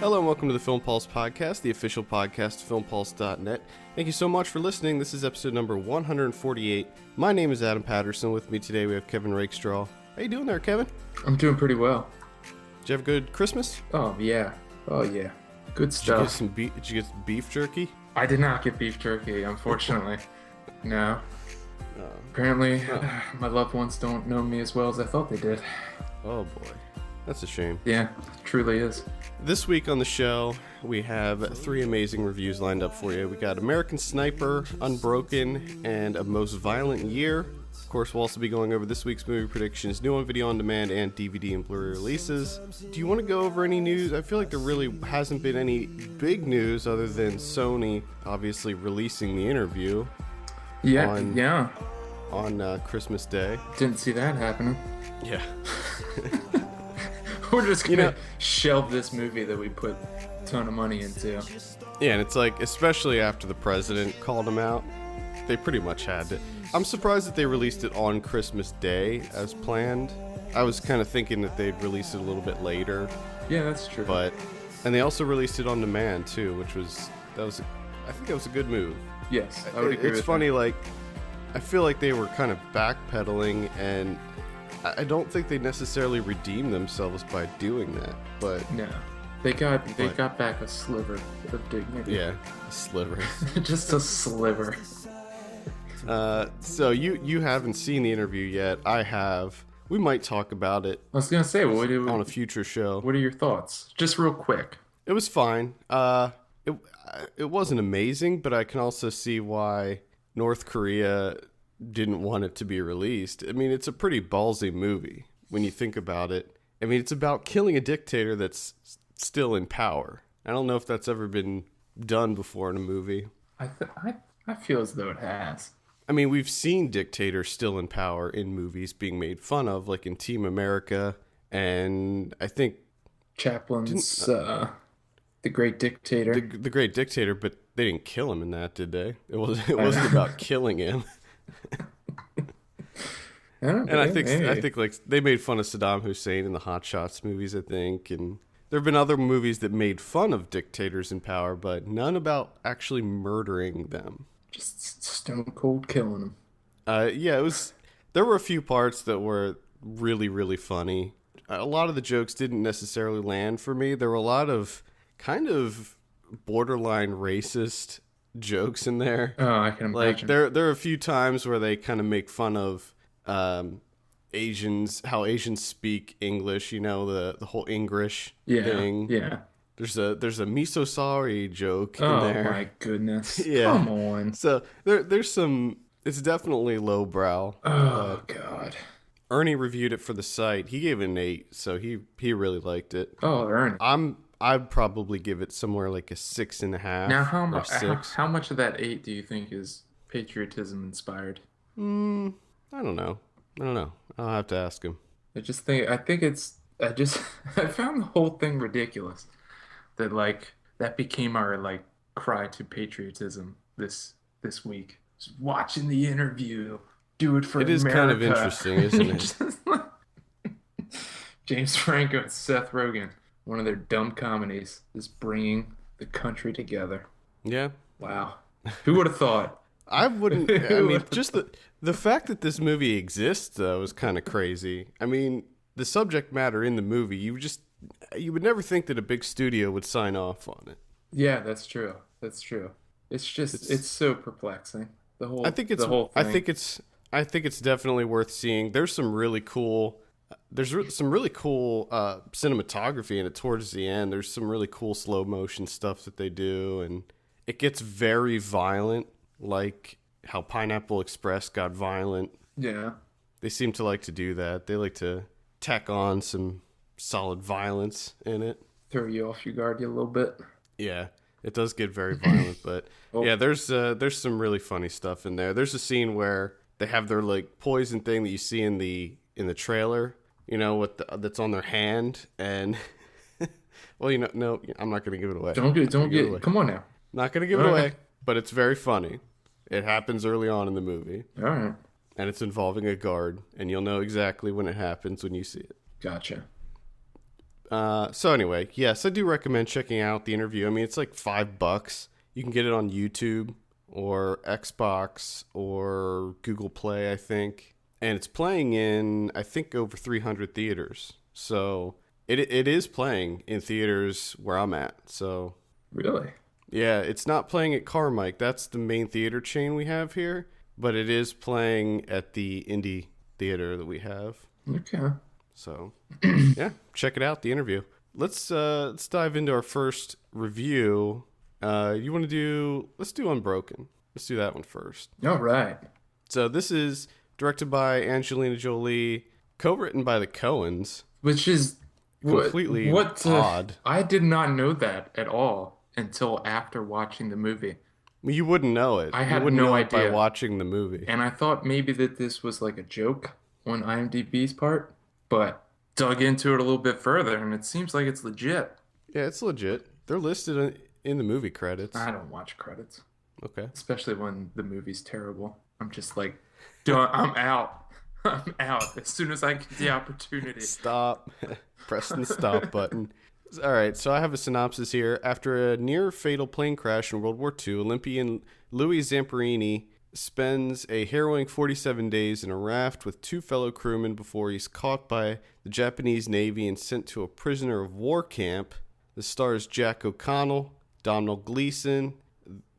Hello and welcome to the Film Pulse podcast, the official podcast of filmpulse.net. Thank you so much for listening. This is episode number 148. My name is Adam Patterson. With me today we have Kevin Rakestraw. How you doing there, Kevin? I'm doing pretty well. Did you have a good Christmas? Oh yeah. Good stuff. Did you get some beef jerky? I did not get beef jerky, unfortunately. No. Apparently, my loved ones don't know me as well as I thought they did. Oh boy. That's a shame. Yeah, it truly is. This week on the show, we have three amazing reviews lined up for you. We got American Sniper, Unbroken, and A Most Violent Year. Of course, we'll also be going over this week's movie predictions, new on video on demand, and DVD and Blu-ray releases. Do you want to go over any news? I feel like there really hasn't been any big news other than Sony obviously releasing the interview. On Christmas Day. Didn't see that happening. Yeah. We're just gonna shelve this movie that we put a ton of money into. Yeah, and it's like, especially after the president called him out, they pretty much had to. I'm surprised that they released it on Christmas Day as planned. I was kind of thinking that they'd release it a little bit later. Yeah, that's true. And they also released it on demand too, which was I think that was a good move. Yes, I would agree. It's funny, like, I feel like they were kind of backpedaling, and I don't think they necessarily redeemed themselves by doing that, but no, they got back a sliver of dignity. Yeah, a sliver. Just a sliver. So you haven't seen the interview yet. I have. We might talk about it. I was gonna say, on a future show. What are your thoughts? Just real quick. It was fine. It wasn't amazing, but I can also see why North Korea didn't want it to be released. I mean, it's a pretty ballsy movie when you think about it. I mean, it's about killing a dictator that's still in power. I don't know if that's ever been done before in a movie. I feel as though it has. I mean, we've seen dictators still in power in movies being made fun of, like in Team America, and I think Chaplin's The Great Dictator. The Great Dictator, but they didn't kill him in that, did they? It wasn't about killing him. I think like they made fun of Saddam Hussein in the Hot Shots movies, I think, and there have been other movies that made fun of dictators in power, but none about actually murdering them. Just stone cold killing them. Yeah, it was. There were a few parts that were really, really funny. A lot of the jokes didn't necessarily land for me. There were a lot of kind of borderline racist jokes in there. Oh, I can imagine. Like there are a few times where they kind of make fun of Asians, how Asians speak English. You know, the whole English thing. Yeah. There's a miso sorry joke in there. Oh my goodness! Yeah. Come on. So there's some. It's definitely lowbrow. Oh God. Ernie reviewed it for the site. He gave it an 8, so he really liked it. Oh, Ernie. I'd probably give it somewhere like a 6.5. Now, how much of that 8 do you think is patriotism inspired? I don't know. I'll have to ask him. I found the whole thing ridiculous. That became our cry to patriotism this week. Just watching the interview, do it for America. It is kind of interesting, isn't it? James Franco and Seth Rogen. One of their dumb comedies is bringing the country together. Yeah. Wow. Who would have thought? I wouldn't. I mean, just the fact that this movie exists, though, is kind of crazy. I mean, the subject matter in the movie, you would never think that a big studio would sign off on it. Yeah, that's true. It's just, it's so perplexing. I think it's definitely worth seeing. There's some really cool cinematography in it towards the end. There's some really cool slow motion stuff that they do, and it gets very violent, like how Pineapple Express got violent. Yeah. They seem to like to do that. They like to tack on some solid violence in it. Throw you off your guard a little bit. Yeah, it does get very violent, but yeah, there's some really funny stuff in there. There's a scene where they have their poison thing that you see in the trailer, that's on their hand, and well, no, I'm not gonna give it away. Don't get it away. Come on now. Not gonna give it away, but it's very funny. It happens early on in the movie. All right. And it's involving a guard, and you'll know exactly when it happens when you see it. Gotcha. So anyway, yes, I do recommend checking out the interview. I mean, it's like $5. You can get it on YouTube or Xbox or Google Play, I think. And it's playing in, I think, over 300 theaters. So it is playing in theaters where I'm at. So Really? yeah, it's not playing at Carmike. That's the main theater chain we have here. But it is playing at the indie theater that we have. Okay. So yeah, check it out, the interview. Let's dive into our first review. Let's do Unbroken. Let's do that one first. All right. So this is directed by Angelina Jolie, co-written by the Coens. Which is Completely odd. I did not know that at all until after watching the movie. You wouldn't know it. I had you wouldn't no know it by idea. watching the movie. And I thought maybe that this was like a joke on IMDb's part, but dug into it a little bit further, and it seems like it's legit. Yeah, it's legit. They're listed in the movie credits. I don't watch credits, Okay. especially when the movie's terrible. I'm just like, done. I'm out. I'm out as soon as I get the opportunity. Stop. Pressing the stop button. All right, so I have a synopsis here. After a near-fatal plane crash in World War II, Olympian Louis Zamperini spends a harrowing 47 days in a raft with two fellow crewmen before he's caught by the Japanese Navy and sent to a prisoner of war camp. The stars Jack O'Connell, Donald Gleason,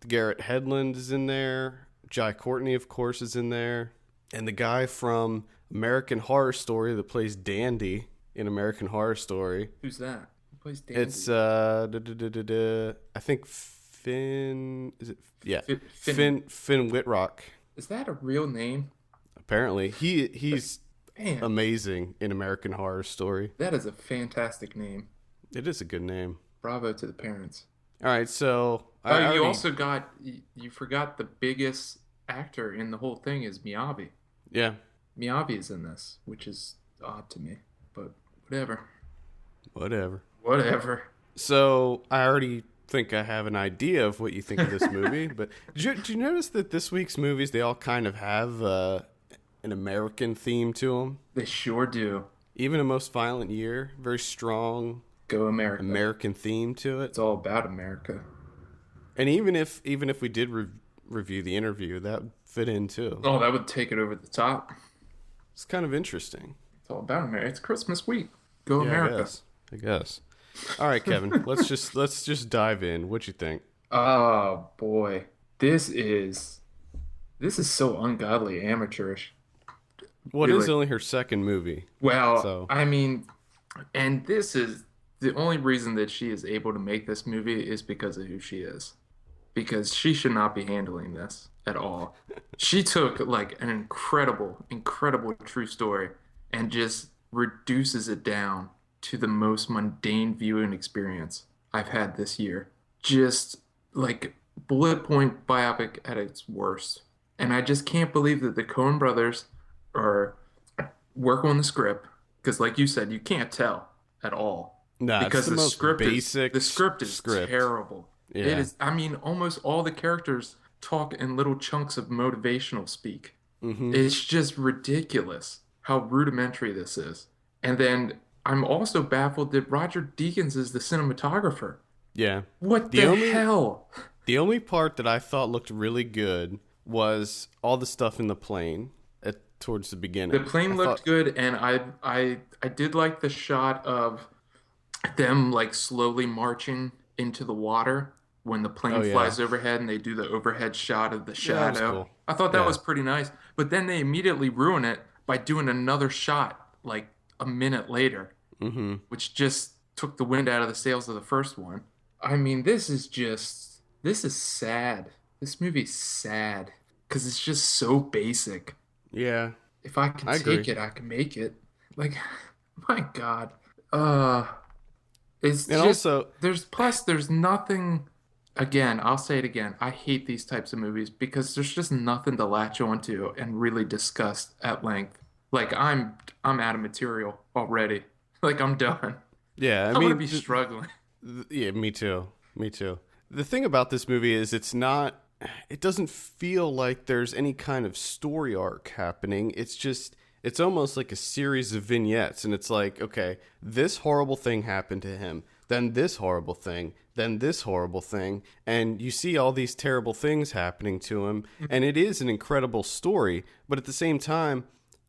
Garrett Hedlund is in there, Jai Courtney, of course, is in there, and the guy from American Horror Story that plays Dandy in American Horror Story. Who's that? Who plays Dandy? It's I think Finn. Is it? Yeah, Finn Whitrock. Is that a real name? Apparently, he's Man, amazing in American Horror Story. that is a fantastic name. It is a good name. Bravo to the parents. All right, so You also got you forgot the biggest actor in the whole thing is Miyabi. yeah. Miyabi is in this, which is odd to me, but whatever. Whatever. So I already think I have an idea of what you think of this movie, but did you notice that this week's movies, they all kind of have an American theme to them? They sure do. Even A Most Violent Year, very strong Go America. American theme to it. It's all about America. And even if we did review the interview, that would fit in too. Oh, that would take it over the top. It's kind of interesting. It's all about America. It's Christmas week. Go Yeah, America. I guess. All right, Kevin. let's just dive in. What you think? Oh boy. This is so ungodly amateurish. What Really? is only her second movie? Well, So- I mean, and this is the only reason that she is able to make this movie is because of who she is. Because she should not be handling this at all. She took like an incredible true story and just reduces it down to the most mundane viewing experience I've had this year. Just like bullet point biopic at its worst. And I just can't believe that the Coen brothers are working on the script because, like you said, you can't tell at all. Nah, Because it's the most script basic the script is terrible. Yeah. It is. I mean, almost all the characters talk in little chunks of motivational speak. Mm-hmm. It's just ridiculous how rudimentary this is. And then I'm also baffled that Roger Deakins is the cinematographer. Yeah. What The the only- hell? The only part that I thought looked really good was all the stuff in the plane towards the beginning. The plane I looked thought- good, and I did like the shot of them like slowly marching into the water when the plane Oh, yeah. flies overhead and they do the overhead shot of the Yeah, that was shadow. cool. I thought that Yeah. was pretty nice. But then they immediately ruin it by doing another shot like a minute later, which just took the wind out of the sails of the first one. I mean, this is sad. This movie's sad because it's just so basic. Yeah. If I can I take agree. it, I can make it. Like, my God. It's And just, also, there's nothing, again, I'll say it again. I hate these types of movies because there's just nothing to latch onto and really discuss at length. Like, I'm out of material already. Like, I'm done. yeah, I I'm mean, gonna be struggling. yeah, me too. The thing about this movie is it doesn't feel like there's any kind of story arc happening. It's just it's almost like a series of vignettes, and it's like, okay, this horrible thing happened to him, then this horrible thing, then this horrible thing, and you see all these terrible things happening to him, and it is an incredible story, but at the same time,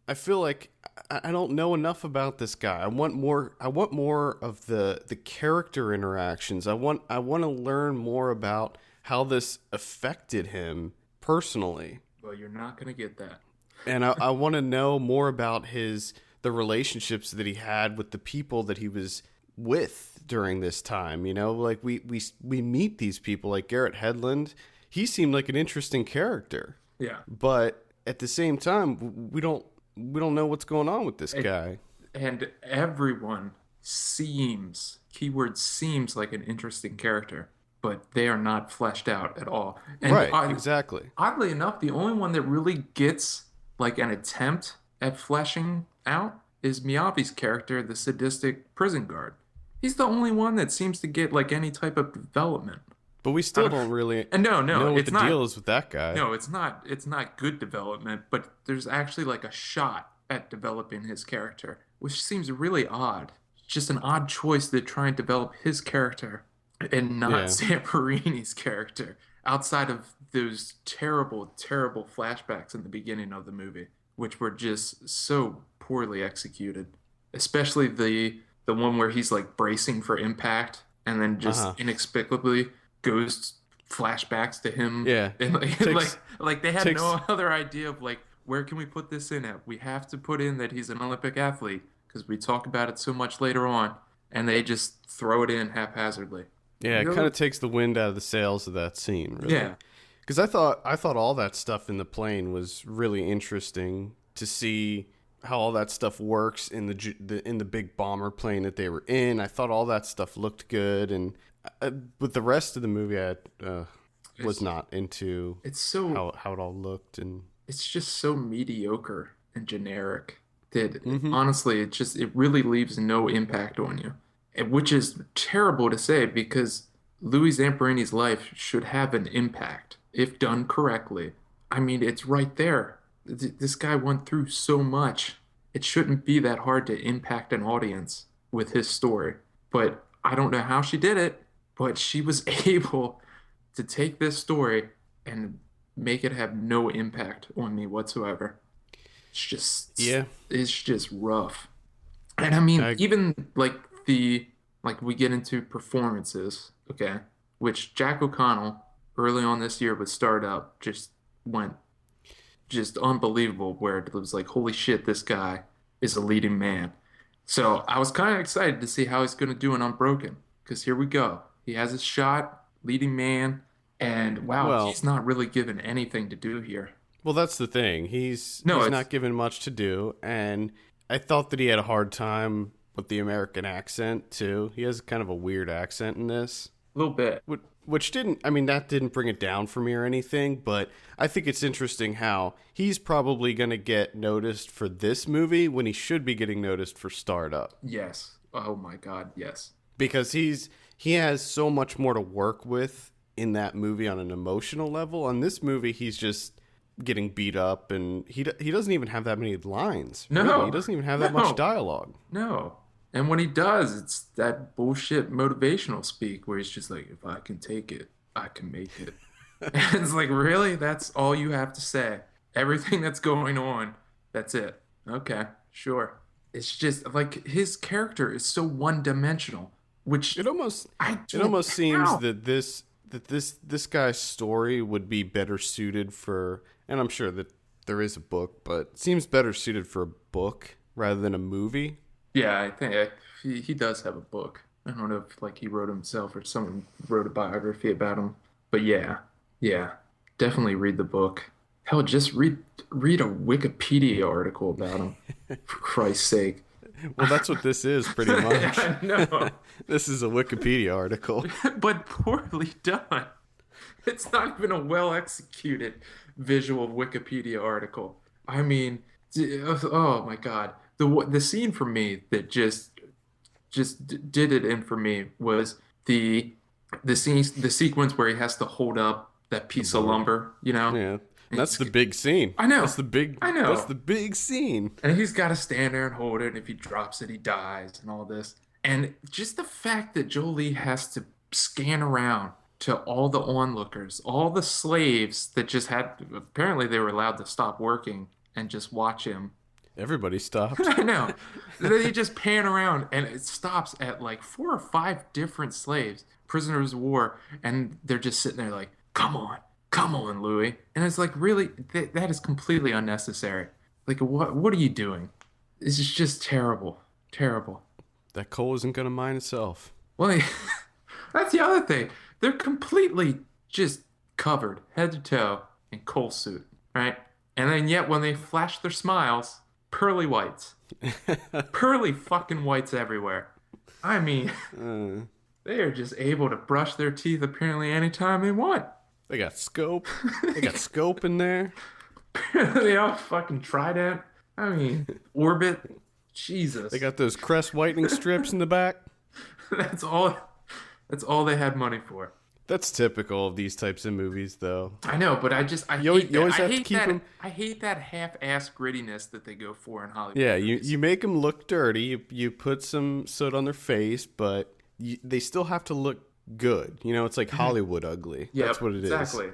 I feel like I don't know enough about this guy. I want more. I want more of the character interactions. I want to learn more about how this affected him personally. Well, you're not gonna get that. And I want to know more about the relationships that he had with the people that he was with during this time. You know, like we meet these people like Garrett Hedlund. He seemed like an interesting character. Yeah. But at the same time, we don't know what's going on with this guy. And everyone seems, keyword seems like an interesting character, but they are not fleshed out at all. And Right, exactly. oddly enough, the only one that really gets like an attempt at fleshing out is Miyavi's character, the sadistic prison guard. He's the only one that seems to get like any type of development. But we still don't really And no, know what it's the not. deal is with that guy. No, it's not. It's not good development, but there's actually like a shot at developing his character, which seems really odd. Just an odd choice to try and develop his character and not Zamperini's character outside of those terrible, terrible flashbacks in the beginning of the movie, which were just so poorly executed. Especially the one where he's like bracing for impact and then just inexplicably goes flashbacks to him. Yeah. And like they had takes- no other idea of like, where can we put this in at? We have to put in that he's an Olympic athlete because we talk about it so much later on, and they just throw it in haphazardly. Yeah, it Really? kind of takes the wind out of the sails of that scene, really. Yeah. Because I thought all that stuff in the plane was really interesting to see how all that stuff works in the big bomber plane that they were in. I thought all that stuff looked good, and with the rest of the movie, I was not into It's so how it all looked. And it's just so mediocre and generic that honestly, it really leaves no impact on you, which is terrible to say because Louis Zamperini's life should have an impact if done correctly. I mean, it's right there. This guy went through so much. It shouldn't be that hard to impact an audience with his story. But I don't know how she did it, but she was able to take this story and make it have no impact on me whatsoever. It's just rough. And I mean, even like we get into performances, okay, which Jack O'Connell early on this year with Startup just went just unbelievable, where it was like, holy shit, this guy is a leading man. So I was kind of excited to see how he's going to do in Unbroken, because here we go. He has his shot, leading man, and wow, he's not really given anything to do here. well, that's the thing. He's not given much to do, and I thought that he had a hard time with the American accent too. He has kind of a weird accent in this. A little bit. Which that didn't bring it down for me or anything, but I think it's interesting how he's probably going to get noticed for this movie when he should be getting noticed for Startup. Yes. Oh my God, yes. Because he has so much more to work with in that movie on an emotional level. On this movie, he's just getting beat up, and he doesn't even have that many lines. No. Really. He doesn't even have that much dialogue. No. And when he does, it's that bullshit motivational speak where he's just like, if I can take it, I can make it. And it's like, really? That's all you have to say? Everything that's going on, that's it. Okay, sure. It's just like his character is so one-dimensional, which It almost seems that this guy's story would be better suited for, and I'm sure that there is a book, but it seems better suited for a book rather than a movie. Yeah, I think he does have a book. I don't know if like he wrote himself or someone wrote a biography about him. But yeah, definitely read the book. Hell, just read a Wikipedia article about him, for Christ's sake. Well, that's what this is pretty much. I know. This is a Wikipedia article. But poorly done. It's not even a well-executed visual Wikipedia article. I mean, oh my God. The scene for me that just did it in for me was the sequence where he has to hold up that piece of lumber, you know? Yeah. That's the big scene. I know. That's the big. I know. That's the big scene. And he's got to stand there and hold it. And if he drops it, he dies and all this. And just the fact that Jolie has to scan around to all the onlookers, all the slaves that just had, apparently they were allowed to stop working and just watch him. Everybody stopped. I know. They just pan around and it stops at like 4 or 5 different slaves, prisoners of war. And they're just sitting there like, come on, Louis. And it's like, really, that is completely unnecessary. Like, what are you doing? This is just terrible. Terrible. That coal isn't going to mine itself. Well, that's the other thing. They're completely just covered, head to toe, in coal suit, right? And then yet when they flash their smiles, pearly whites. Pearly fucking whites everywhere. I mean, they are just able to brush their teeth apparently anytime they want. They got scope. They got scope in there. They all fucking Trident. I mean, Orbit. Jesus. They got those crest whitening strips in the back. That's all they had money for. That's typical of these types of movies, though. I know, but I hate that half-ass grittiness that they go for in Hollywood. Yeah, movies. you make them look dirty. You put some soot on their face, but they still have to look good. You know, it's like Hollywood ugly. Yeah, that's what it is. Exactly.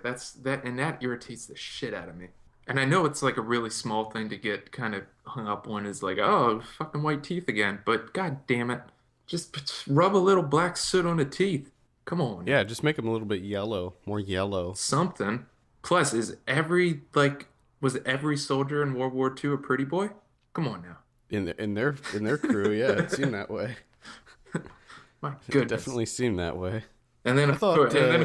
And that irritates the shit out of me. And I know it's like a really small thing to get kind of hung up on, is like, oh, fucking white teeth again. But god damn it, just rub a little black soot on the teeth. Come on. Yeah, just make them a little bit yellow, more yellow. Something. Plus, was every soldier in World War II a pretty boy? Come on now. In their crew, yeah, it seemed that way. My goodness. It definitely seemed that way. And then, of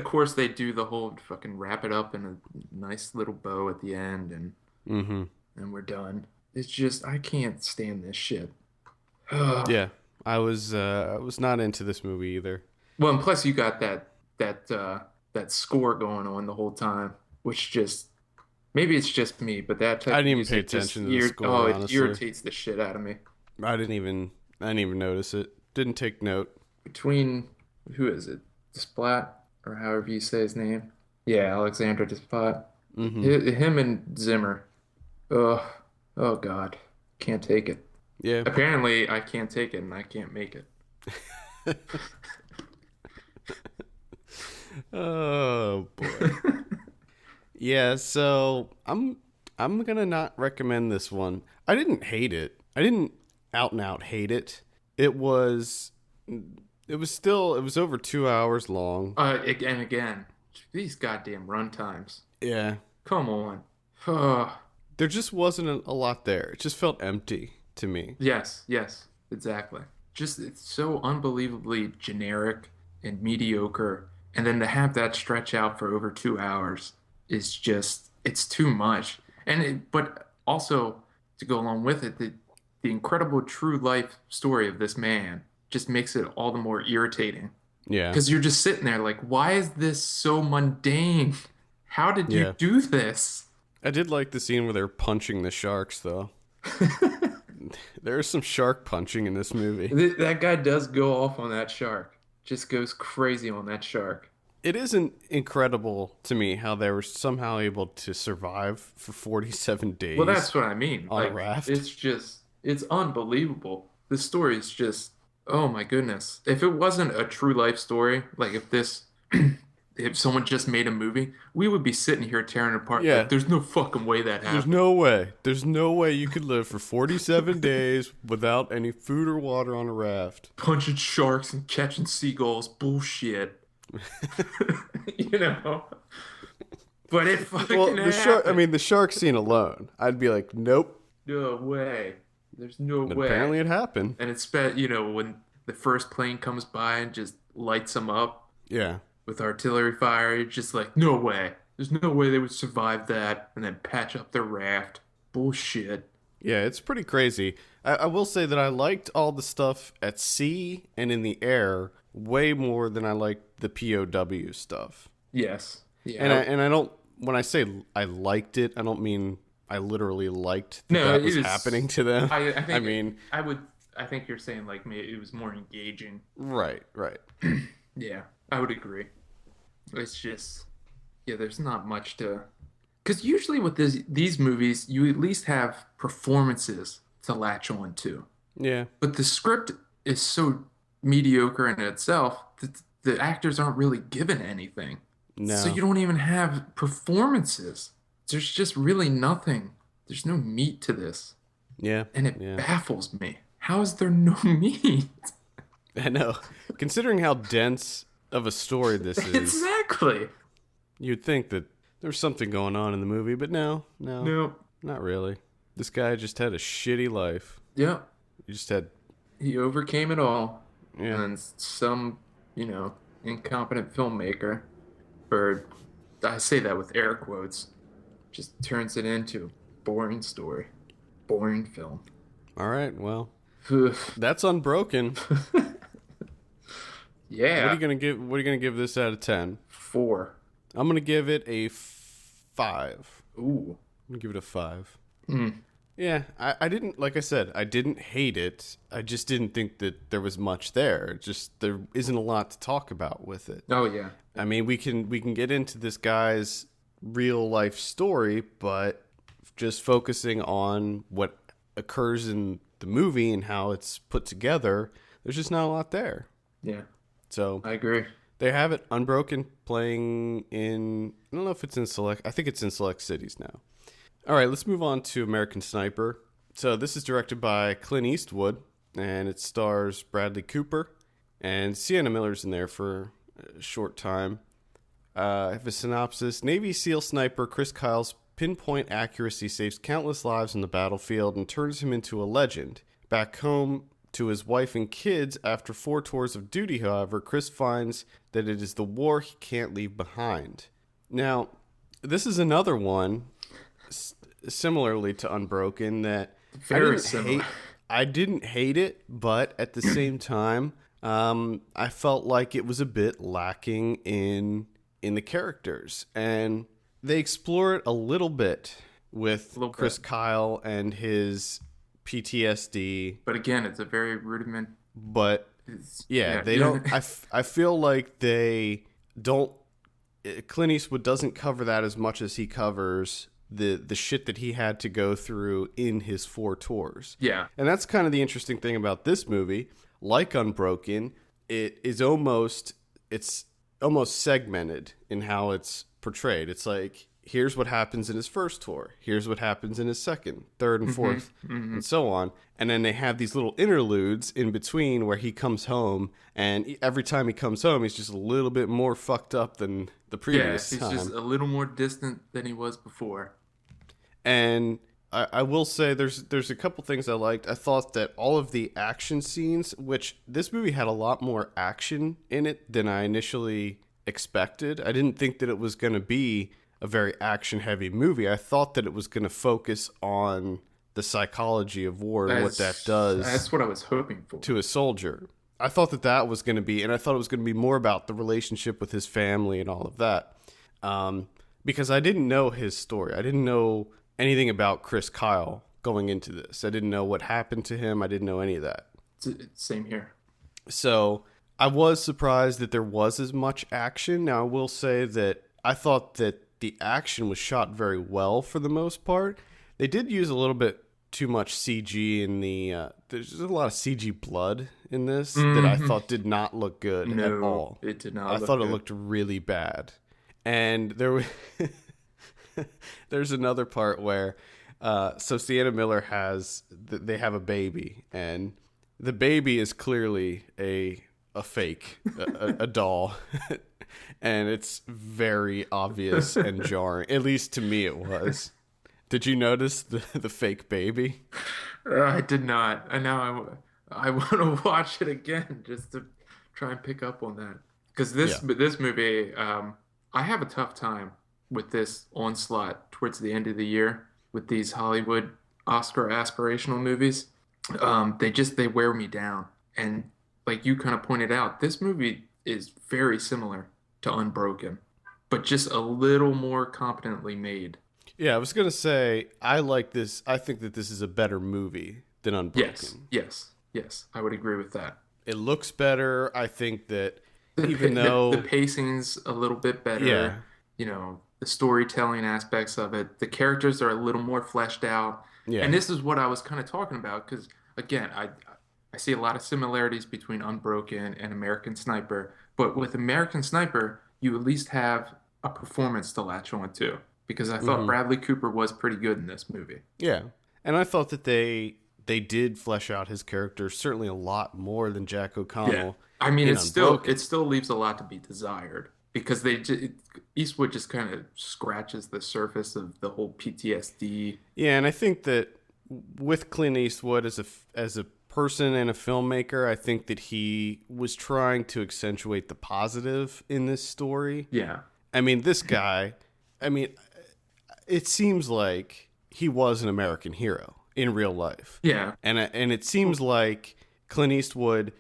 course, they do the whole fucking wrap it up in a nice little bow at the end, and and we're done. It's just, I can't stand this shit. Yeah, I was not into this movie either. Well, and plus you got that score going on the whole time, which just, maybe it's just me, but that type I didn't of even pay attention to the score. It irritates the shit out of me. I didn't even notice it. Didn't take note. Between, who is it? Desplat, or however you say his name. Yeah, Alexander Desplat. Him and Zimmer. Oh God, can't take it. Yeah. Apparently, I can't take it, and I can't make it. Oh boy. Yeah, so I'm gonna not recommend this one. I didn't hate it. I didn't out and out hate it. It was over 2 hours long. Again, these goddamn run times. Yeah. Come on. There just wasn't a lot there. It just felt empty to me. Yes, exactly. Just, it's so unbelievably generic and mediocre. And then to have that stretch out for over 2 hours is just, it's too much. But also, to go along with it, the incredible true life story of this man just makes it all the more irritating. Yeah. Because you're just sitting there like, why is this so mundane? How did you do this? I did like the scene where they're punching the sharks, though. There's some shark punching in this movie. That guy does go off on that shark. Just goes crazy on that shark. It isn't incredible to me how they were somehow able to survive for 47 days. Well, that's what I mean. On a raft. It's unbelievable. This story is just, oh my goodness. If it wasn't a true life story, like if someone just made a movie, we would be sitting here tearing it apart. Yeah. Like, there's no fucking way that happened. There's no way. There's no way you could live for 47 days without any food or water on a raft. Punching sharks and catching seagulls. Bullshit. You know? But it fucking happened. The shark scene alone, I'd be like, nope. No way. There's no way. Apparently it happened. And it's, when the first plane comes by and just lights them up. Yeah. With artillery fire, it's just like, no way. There's no way they would survive that and then patch up their raft. Bullshit. Yeah, it's pretty crazy. I will say that I liked all the stuff at sea and in the air way more than I liked the POW stuff. Yes. Yeah. And I don't, when I say I liked it, I don't mean I literally liked that was happening to them. I think you're saying like it was more engaging. Right. Yeah, I would agree. It's just, there's not much to Because usually with these movies, you at least have performances to latch on to. Yeah. But the script is so mediocre in itself that the actors aren't really given anything. So No. you don't even have performances. There's just really nothing. There's no meat to this. Yeah. And it Yeah. baffles me. How is there no meat? I know. Considering how dense of a story this is, Exactly. you'd think that there's something going on in the movie, but no, No. not really. This guy just had a shitty life. Yeah. He just had, He overcame it all. yeah. And some, incompetent filmmaker, or I say that with air quotes, just turns it into a boring story. Boring film. All right, well, Ugh. that's Unbroken. Yeah. What are you gonna give this out of 10? 4. I'm gonna give it a 5. Ooh. I'm gonna give it a 5. Hmm. Yeah, I didn't, like I said, I didn't hate it. I just didn't think that there was much there. Just there isn't a lot to talk about with it. Oh yeah. I mean, we can get into this guy's real life story, but just focusing on what occurs in the movie and how it's put together, there's just not a lot there. Yeah. So I agree. they have it Unbroken playing in, I don't know if it's in select, I think it's in select cities now. All right, let's move on to American Sniper. So this is directed by Clint Eastwood, and it stars Bradley Cooper, and Sienna Miller's in there for a short time. I have a synopsis. Navy SEAL sniper Chris Kyle's pinpoint accuracy saves countless lives on the battlefield and turns him into a legend. Back home to his wife and kids after 4 tours of duty, however, Chris finds that it is the war he can't leave behind. Now, this is another one, similarly to Unbroken, that Very similar. I didn't hate it, but at the same time, I felt like it was a bit lacking in the characters, and they explore it a little bit with Chris Kyle and his PTSD. But again, it's a very rudiment. But yeah, they don't. I feel like they don't. Clint Eastwood doesn't cover that as much as he covers the shit that he had to go through in his 4 tours. Yeah. And that's kind of the interesting thing about this movie. Like Unbroken, it's almost segmented in how it's portrayed. It's like, here's what happens in his first tour. Here's what happens in his second, third, and fourth, and so on. And then they have these little interludes in between where he comes home, and every time he comes home, he's just a little bit more fucked up than the previous time. He's just a little more distant than he was before. And I will say there's a couple things I liked. I thought that all of the action scenes, which this movie had a lot more action in it than I initially expected. I didn't think that it was going to be a very action-heavy movie. I thought that it was going to focus on the psychology of war and what that does. That's what I was hoping for. To a soldier. I thought that was going to be, and I thought it was going to be more about the relationship with his family and all of that. Because I didn't know his story. I didn't know anything about Chris Kyle going into this. I didn't know what happened to him. I didn't know any of that. Same here. So I was surprised that there was as much action. Now, I will say that I thought that the action was shot very well for the most part. They did use a little bit too much CG in the... there's a lot of CG blood in this that I thought did not look good at all. It did not. I thought it looked really bad. And there was... There's another part where so Sienna Miller they have a baby, and the baby is clearly a fake, a doll, and it's very obvious and jarring. At least to me, it was. Did you notice the fake baby? I did not. And now I want to watch it again just to try and pick up on that, because this movie, I have a tough time with this onslaught towards the end of the year with these Hollywood Oscar aspirational movies. They wear me down. And like you kind of pointed out, this movie is very similar to Unbroken, but just a little more competently made. Yeah, I was going to say, I like this. I think that this is a better movie than Unbroken. Yes. I would agree with that. It looks better. I think that The pacing's a little bit better. Yeah. the storytelling aspects of it. The characters are a little more fleshed out. Yeah. And this is what I was kind of talking about because again, I see a lot of similarities between Unbroken and American Sniper, but with American Sniper, you at least have a performance to latch on to because I thought Hmm. Bradley Cooper was pretty good in this movie. Yeah. And I thought that they did flesh out his character certainly a lot more than Jack Yeah. O'Connell I mean, in it Unbroken. still leaves a lot to be desired because Eastwood just kind of scratches the surface of the whole PTSD. Yeah, and I think that with Clint Eastwood as a person and a filmmaker, I think that he was trying to accentuate the positive in this story. Yeah. I mean, this guy, I mean, it seems like he was an American hero in real life. Yeah. And it seems like Clint Eastwood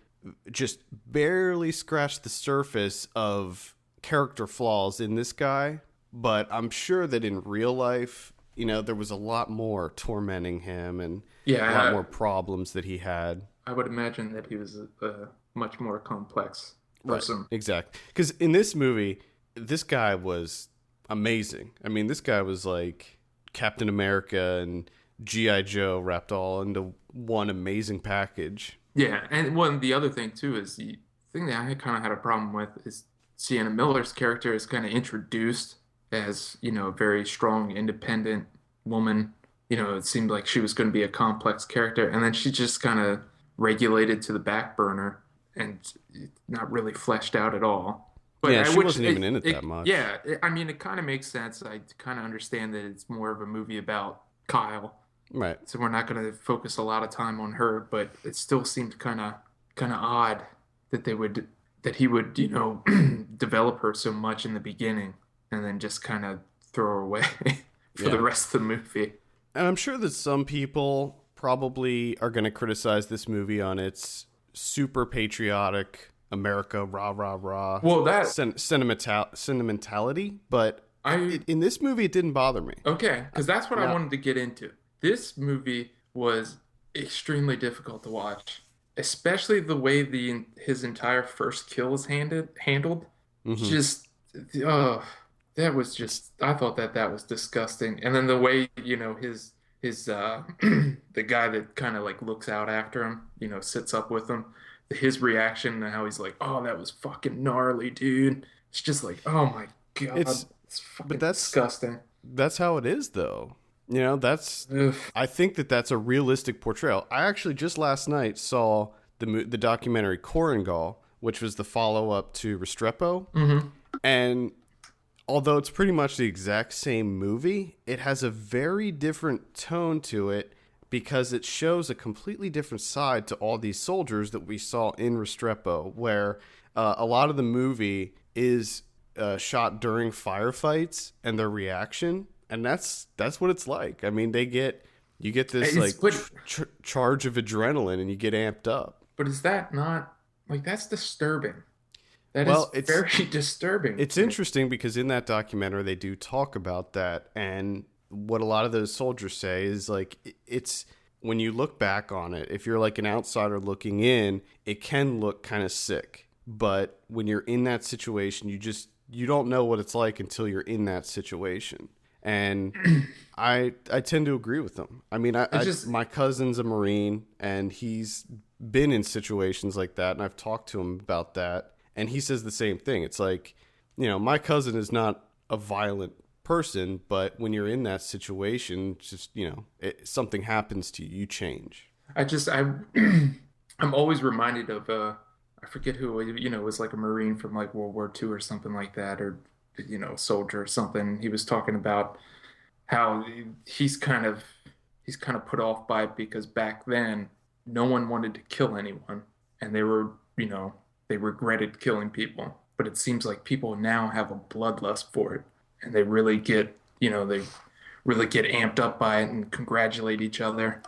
just barely scratched the surface of character flaws in this guy, but I'm sure that in real life, there was a lot more tormenting him and a lot Yeah, more problems that he had. I would imagine that he was a much more complex Right, person. exactly. Because in this movie, this guy was amazing. I mean, this guy was like Captain America and G.I. Joe wrapped all into one amazing package. Yeah, and one the other thing too is the thing that I kind of had a problem with is Sienna Miller's character is kind of introduced as, a very strong, independent woman. It seemed like she was going to be a complex character, and then she just kind of regulated to the back burner and not really fleshed out at all. But Yeah, I she which wasn't even in it that much. yeah, I mean, it kind of makes sense. I kind of understand that it's more of a movie about Kyle, Right. so we're not going to focus a lot of time on her, but it still seemed kind of odd that he would, develop her so much in the beginning and then just kind of throw her away for the Yeah. rest of the movie. And I'm sure that some people probably are going to criticize this movie on its super patriotic America rah rah rah Well, that sentimentality, but I in this movie it didn't bother me. okay, because that's what I Now, wanted to get into. This movie was extremely difficult to watch, especially the way the his entire first kill is handled. mhm. Just, oh, that was It's just. I thought that was disgusting. And then the way his the guy that kind of like looks out after him, sits up with him, his reaction and how he's like, "Oh, that was fucking gnarly, dude." It's just like, oh my God, it's it's but fucking disgusting. that's how it is though. That's Ugh. I think that that's a realistic portrayal. I actually just last night saw the documentary Korengal, which was the follow up to Restrepo, Hmm. and although it's pretty much the exact same movie, it has a very different tone to it because it shows a completely different side to all these soldiers that we saw in Restrepo, where a lot of the movie is shot during firefights and their reaction, and that's what it's like. I mean, you get this It's like but charge of adrenaline, and you get amped up. but is that not like that's disturbing? That is Well, it's very disturbing It's to me. interesting because in that documentary they do talk about that, and what a lot of those soldiers say is like it's when you look back on it, if you're like an outsider looking in, it can look kind of sick. But when you're in that situation, you don't know what it's like until you're in that situation. And I tend to agree with them. I mean, It just my cousin's a Marine, and he's been in situations like that, and I've talked to him about that, and he says the same thing. It's like, my cousin is not a violent person, but when you're in that situation, just something happens to you, you change. I just I I'm always reminded of I forget who was like a Marine from like World War II or something like that, or a soldier or something. He was talking about how he's kind of put off by it because back then no one wanted to kill anyone, and they regretted killing people. But it seems like people now have a bloodlust for it, and they really get amped up by it and congratulate each other.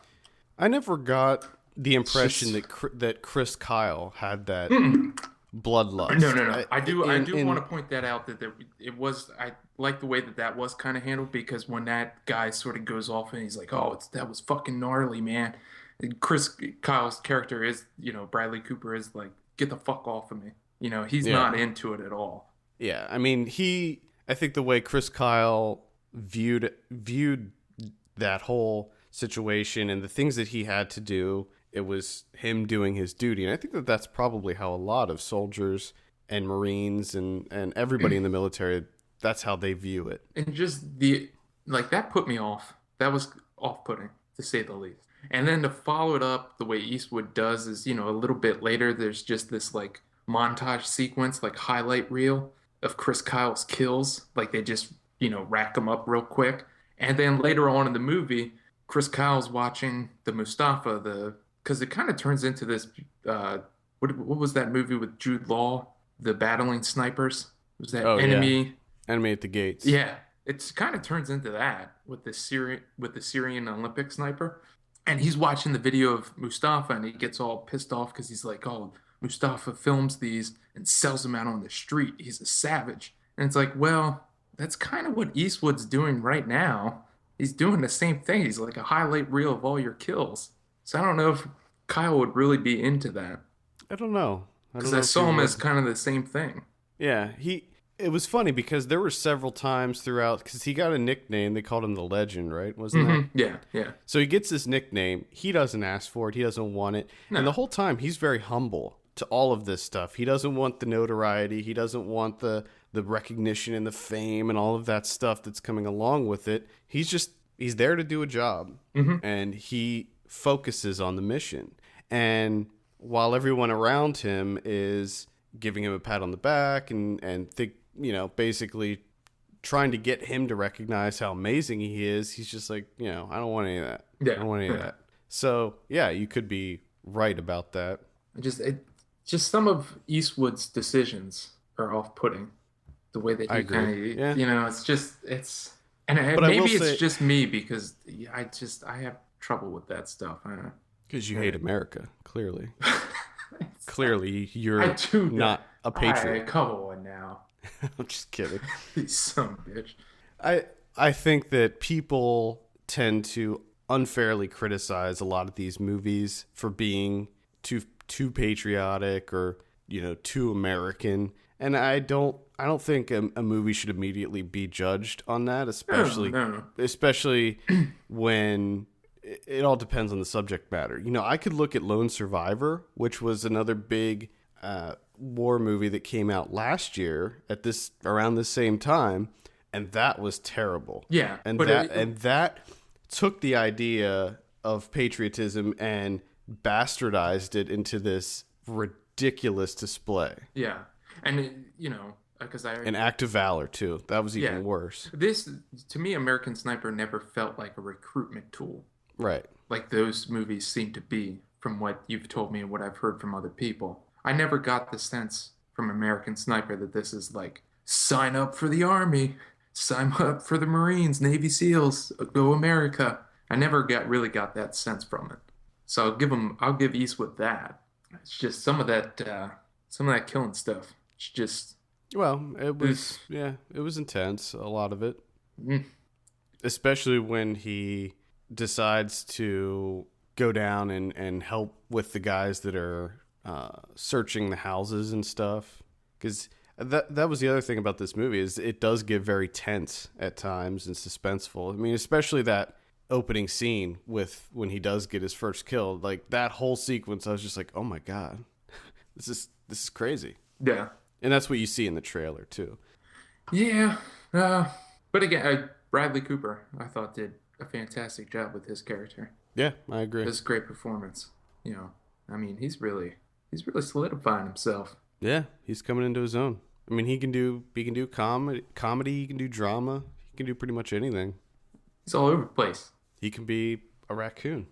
I never got the It's impression just that Chris Kyle had that mm-mm. No, bloodlust. no, no. I do want In to point that out that it was I like the way that was kind of handled because when that guy sort of goes off and he's like, "Oh, that was fucking gnarly, man." And Chris Kyle's character is, Bradley Cooper is like, "Get the fuck off of me." He's yeah. not into it at all. Yeah, I mean, I think the way Chris Kyle viewed that whole situation and the things that he had to do, it was him doing his duty. And I think that that's probably how a lot of soldiers and Marines and everybody in the military, that's how they view it. And just that put me off. That was off-putting, to say the least. And then to follow it up the way Eastwood does is, a little bit later, there's just this like montage sequence, like highlight reel of Chris Kyle's kills. Like they just, rack them up real quick. And then later on in the movie, Chris Kyle's watching the Mustafa, because it kind of turns into this, what was that movie with Jude Law? The battling snipers? Was that Enemy? Yeah. Enemy at the Gates. Yeah. It kind of turns into that with the Syrian Olympic sniper. And he's watching the video of Mustafa and he gets all pissed off because he's like, oh, Mustafa films these and sells them out on the street. He's a savage. And it's like, well, that's kind of what Eastwood's doing right now. He's doing the same thing. He's like a highlight reel of all your kills. So I don't know if Kyle would really be into that. I don't know. Because I saw him as kind of the same thing. Yeah, it was funny because there were several times throughout, because he got a nickname. They called him the Legend, right? Wasn't that? Yeah, yeah. So he gets this nickname. He doesn't ask for it. He doesn't want it. No. And the whole time, he's very humble to all of this stuff. He doesn't want the notoriety. He doesn't want the recognition and the fame and all of that stuff that's coming along with it. He's there to do a job. And he focuses on the mission. And while everyone around him is giving him a pat on the back and think, basically trying to get him to recognize how amazing he is, he's just like, I don't want any of that. Yeah. I don't want any of that. So, yeah, you could be right about that. Just some of Eastwood's decisions are off-putting. The way that he kind of, maybe it's just me because I have trouble with that stuff. Because you hate America, clearly. Clearly, you're not a patriot. Right, come on now. I'm just kidding. You son of a bitch. I think that people tend to unfairly criticize a lot of these movies for being too patriotic or too American, and I don't think a movie should immediately be judged on that, especially when it all depends on the subject matter. I could look at Lone Survivor, which was another big war movie that came out last year around the same time, and that was terrible. Yeah, and that took the idea of patriotism and bastardized it into this ridiculous display. Yeah, and because an act of valor too. That was even worse. This, to me, American Sniper never felt like a recruitment tool. Right. Like those movies seem to be, from what you've told me and what I've heard from other people. I never got the sense from American Sniper that this is like, sign up for the Army, sign up for the Marines, Navy SEALs, go America. I never really got that sense from it. So I'll give Eastwood that. It's just some of that killing stuff. It's just... Well, it was intense, a lot of it. Especially when he decides to go down and help with the guys that are searching the houses and stuff. Because that was the other thing about this movie, is it does get very tense at times and suspenseful. I mean, especially that opening scene with when he does get his first kill. Like, that whole sequence, I was just like, oh my God, this is crazy. Yeah. And that's what you see in the trailer too. Yeah. But again, Bradley Cooper, I thought, did a fantastic job with his character. Yeah, I agree. It was a great performance. I mean, he's really solidifying himself. Yeah, he's coming into his own. I mean, he can do comedy, he can do drama, he can do pretty much anything. He's all over the place. He can be a raccoon.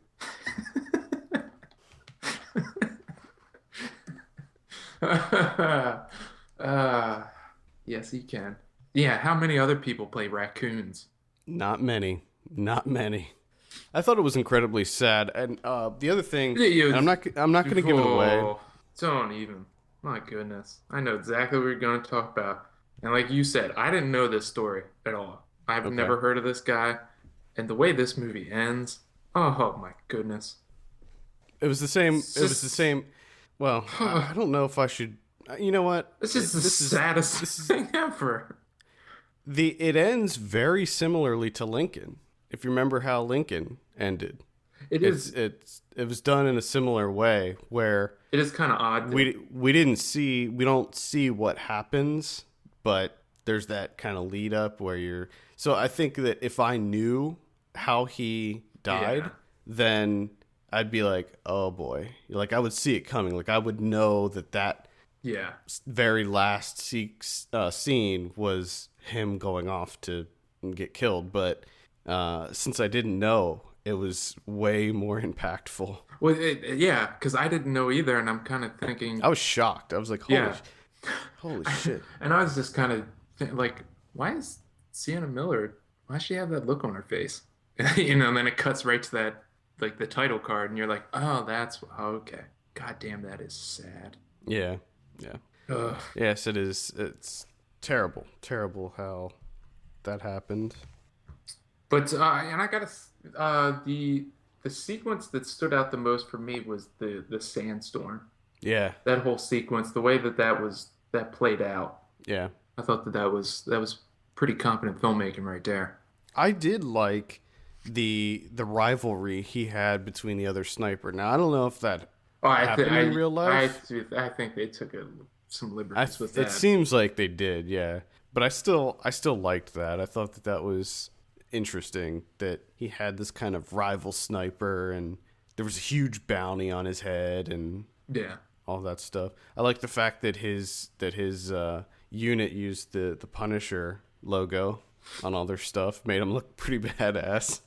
Yes, he can. Yeah, how many other people play raccoons? Not many. I thought it was incredibly sad. And the other thing, I'm not going to give it away. Don't even. My goodness. I know exactly what you're going to talk about. And like you said, I didn't know this story at all. I've never heard of this guy. And the way this movie ends, oh my goodness. It was the same. Well, I don't know if I should. You know what? This is the saddest thing ever. it ends very similarly to Lincoln. If you remember how Lincoln ended, it was done in a similar way where it is kind of odd. We don't see what happens, but there's that kind of lead up where you're. So I think that if I knew how he died, then I'd be like, oh boy, like I would see it coming. Like I would know that very last scene was him going off to get killed. But since I didn't know, it was way more impactful. Well, because I didn't know either, and I'm kind of thinking. I was shocked. I was like, holy shit. And I was just kind of like, why is Sienna Miller? Why does she have that look on her face? And then it cuts right to that, like the title card, and you're like, oh, okay. God damn, that is sad. Yeah. Ugh. Yes, it is. It's terrible how that happened. But and I gotta the sequence that stood out the most for me was the sandstorm. Yeah, that whole sequence, the way that played out. Yeah, I thought that was pretty competent filmmaking right there. I did like the rivalry he had between the other sniper. Now I don't know if that happened in real life. I think they took some liberties with that. It seems like they did, yeah. But I still liked that. I thought that was interesting that he had this kind of rival sniper, and there was a huge bounty on his head, and all that stuff. I like the fact that his unit used the Punisher logo on all their stuff, made him look pretty badass.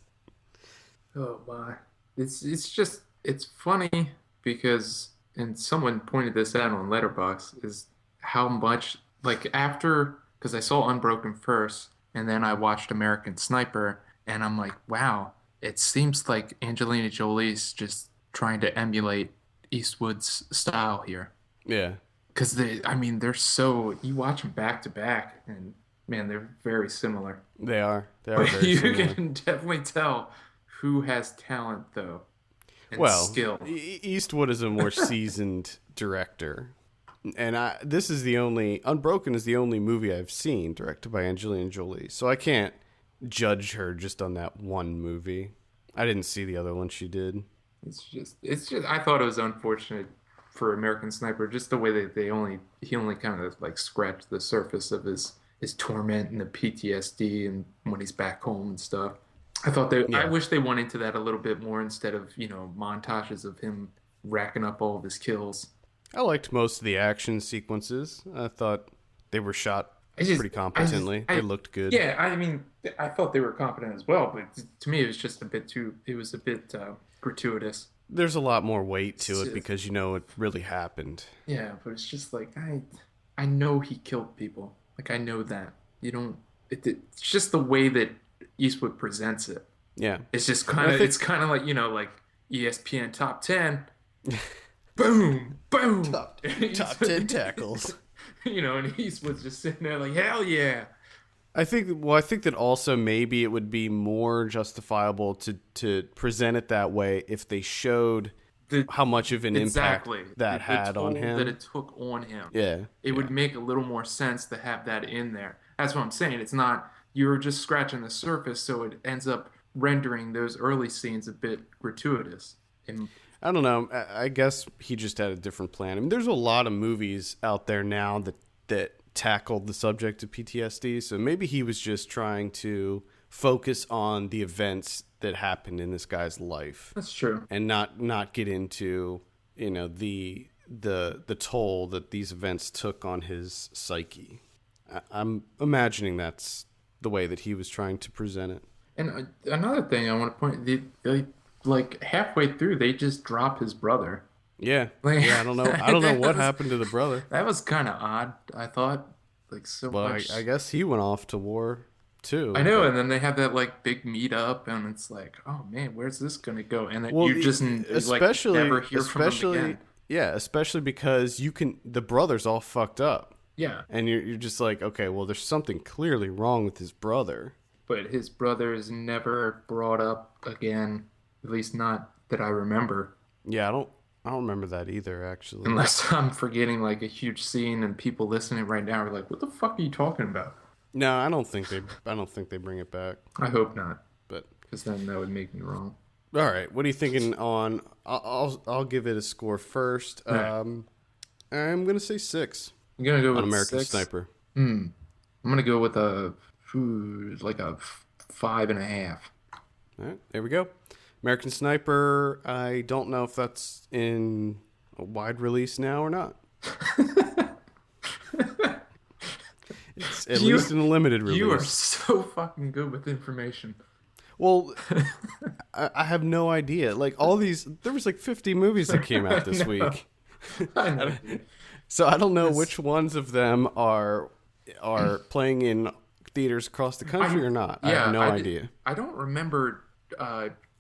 Oh my! It's funny because, and someone pointed this out on Letterboxd, is how much because I saw Unbroken first, and then I watched American Sniper, and I'm like, wow, it seems like Angelina Jolie's just trying to emulate Eastwood's style here. Yeah. Because they're so, you watch them back to back, and man, they're very similar. They are very similar. You can definitely tell who has talent, though, and skill. Eastwood is a more seasoned director. And Unbroken is the only movie I've seen directed by Angelina Jolie. So I can't judge her just on that one movie. I didn't see the other one she did. It's just I thought it was unfortunate for American Sniper, just the way that he only kind of like scratched the surface of his torment and the PTSD and when he's back home and stuff. I wish they went into that a little bit more instead of, montages of him racking up all of his kills. I liked most of the action sequences. I thought they were shot pretty competently. They looked good. Yeah, I thought they were competent as well, but to me it was just a bit gratuitous. There's a lot more weight to it because it really happened. Yeah, but it's just like, I know he killed people. Like, I know that. It's just the way that Eastwood presents it. Yeah. It's just kind of like, like ESPN Top 10. Boom, boom. Top 10 tackles. And Eastwood's just sitting there like, hell yeah. I think that also maybe it would be more justifiable to present it that way if they showed how much of an impact that had on him. That it took on him. Yeah. It would make a little more sense to have that in there. That's what I'm saying. It's not, you're just scratching the surface, so it ends up rendering those early scenes a bit gratuitous. I don't know. I guess he just had a different plan. I mean, there's a lot of movies out there now that tackled the subject of PTSD. So maybe he was just trying to focus on the events that happened in this guy's life. That's true. And not get into, the toll that these events took on his psyche. I'm imagining that's the way that he was trying to present it. And another thing I want to point, like halfway through, they just drop his brother. Yeah. I don't know what happened to the brother. That was kind of odd, I thought. I guess he went off to war too. I know, and then they have that big meet up, and it's like, oh man, where's this gonna go? And then you just never hear from him again. Yeah, especially because the brother's all fucked up. Yeah, and you're just like, okay, well, there's something clearly wrong with his brother. But his brother is never brought up again, at least not that I remember. Yeah, I don't remember that either, actually. Unless I'm forgetting a huge scene and people listening right now are like, what the fuck are you talking about? No, I don't think they bring it back. I hope not, But because then that would make me wrong. all right, what are you thinking on? I'll give it a score first. All right. I'm gonna say 6 I'm gonna go on with American 6. Sniper. I'm gonna go with like a 5.5. All right, there we go. American Sniper. I don't know if that's in a wide release now or not. It's at least in a limited release. You are so fucking good with information. Well, I have no idea. Like all these, there was like 50 movies that came out this week. I know. So I don't know which ones of them are playing in theaters across the country or not. I have no idea. I don't remember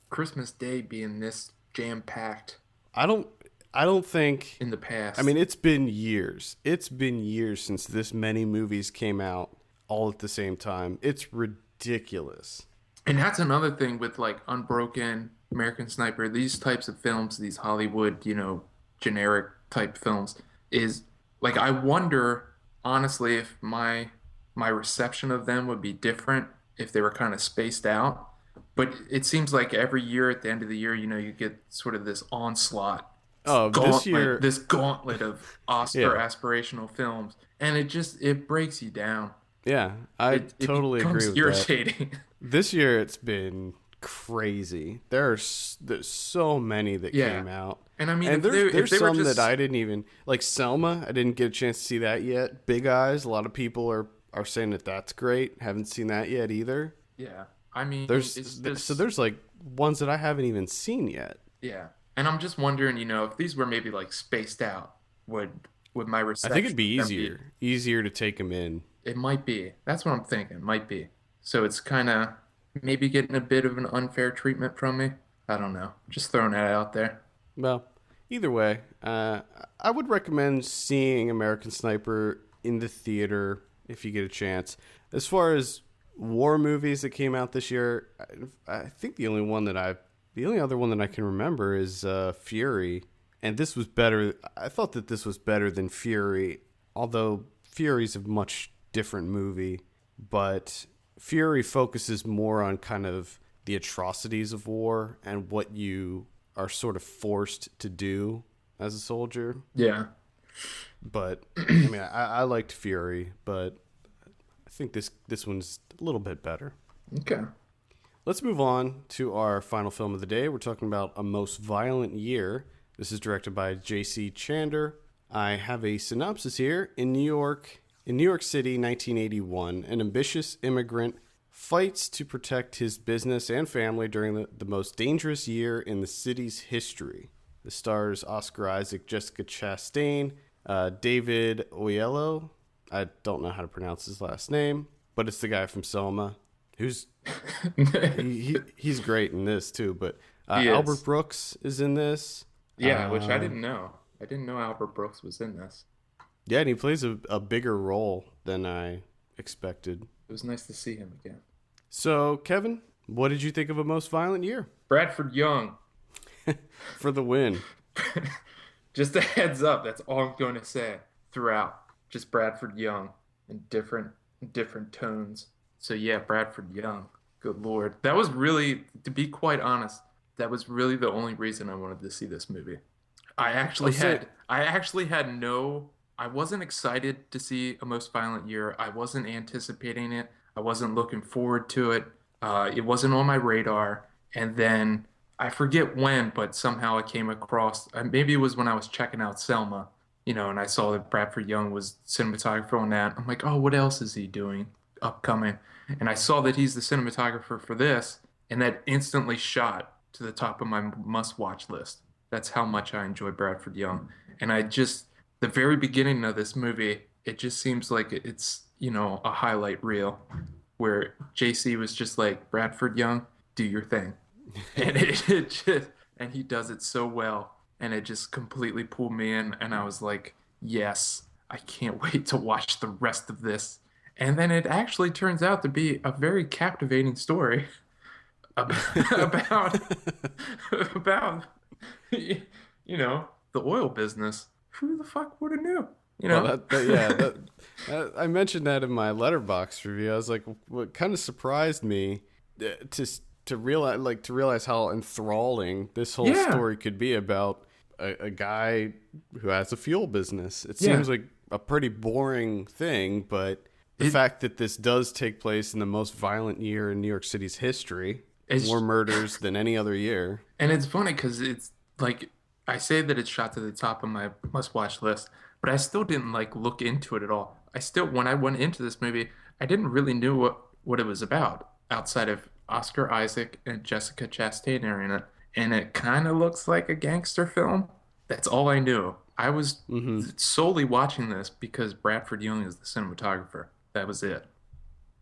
Christmas Day being this jam-packed I don't think in the past. I mean, it's been years. It's been years since this many movies came out all at the same time. It's ridiculous. And that's another thing with like Unbroken, American Sniper, these types of films, these Hollywood, generic type films, is like I wonder honestly if my reception of them would be different if they were kind of spaced out. But it seems like every year at the end of the year, you get sort of this onslaught, Oh, this year, this gauntlet of Oscar aspirational films, and it breaks you down. yeah, I totally agree with irritating. that. This year, it's been crazy. There's so many that came out. And I mean, and if there's they were some just... that I didn't even like. Selma, I didn't get a chance to see that yet. Big Eyes, a lot of people are saying that that's great. Haven't seen that yet either. Yeah, I mean, so there's like ones that I haven't even seen yet. Yeah, and I'm just wondering, if these were maybe like spaced out, would my reception? I think it'd be easier to take them in. It might be. That's what I'm thinking. It might be. So it's kind of maybe getting a bit of an unfair treatment from me. I don't know. Just throwing that out there. Well, either way, I would recommend seeing American Sniper in the theater if you get a chance. As far as war movies that came out this year, I think the only other one that I can remember is Fury, and this was better. I thought that this was better than Fury, although Fury's a much different movie, but Fury focuses more on kind of the atrocities of war and what you are sort of forced to do as a soldier. Yeah. But I mean, I liked Fury, but I think this one's a little bit better. Okay. Let's move on to our final film of the day. We're talking about A Most Violent Year. This is directed by J.C. Chandor. I have a synopsis here. In New York City, 1981, an ambitious immigrant fights to protect his business and family during the most dangerous year in the city's history. This stars Oscar Isaac, Jessica Chastain, David Oyelowo. I don't know how to pronounce his last name, but it's the guy from Selma, who's he's great in this too. But Albert Brooks is in this. Yeah, which I didn't know. I didn't know Albert Brooks was in this. Yeah, and he plays a bigger role than I expected. It was nice to see him again. So, Kevin, what did you think of A Most Violent Year? Bradford Young. For the win. Just a heads up, that's all I'm going to say throughout. Just Bradford Young in different tones. So yeah, Bradford Young. Good Lord. That was really, to be quite honest, that was really the only reason I wanted to see this movie. I wasn't excited to see A Most Violent Year. I wasn't anticipating it. I wasn't looking forward to it. It wasn't on my radar. And then I forget when, but somehow I came across, maybe it was when I was checking out Selma, and I saw that Bradford Young was cinematographer on that. I'm like, oh, what else is he doing upcoming? And I saw that he's the cinematographer for this, and that instantly shot to the top of my must-watch list. That's how much I enjoy Bradford Young. And the very beginning of this movie, it just seems like it's, a highlight reel where JC was just like, Bradford Young, do your thing. And and he does it so well. And it just completely pulled me in. And I was like, yes, I can't wait to watch the rest of this. And then it actually turns out to be a very captivating story about the oil business. Who the fuck would have knew? You Well, know? I mentioned that in my Letterboxd review. I was like, what kind of surprised me to realize how enthralling this whole Yeah, story could be about a guy who has a fuel business. It yeah. seems like a pretty boring thing, but the It fact that this does take place in the most violent year in New York City's history, more it's murders than any other year. and it's funny because it's like I say that it's shot to the top of my must-watch list, but I still didn't like look into it at all. I still, when I went into this movie, I didn't really know what it was about outside of Oscar Isaac and Jessica Chastain are in it, and it kind of looks like a gangster film. That's all I knew. I was Hmm. solely watching this because Bradford Young is the cinematographer. That was it.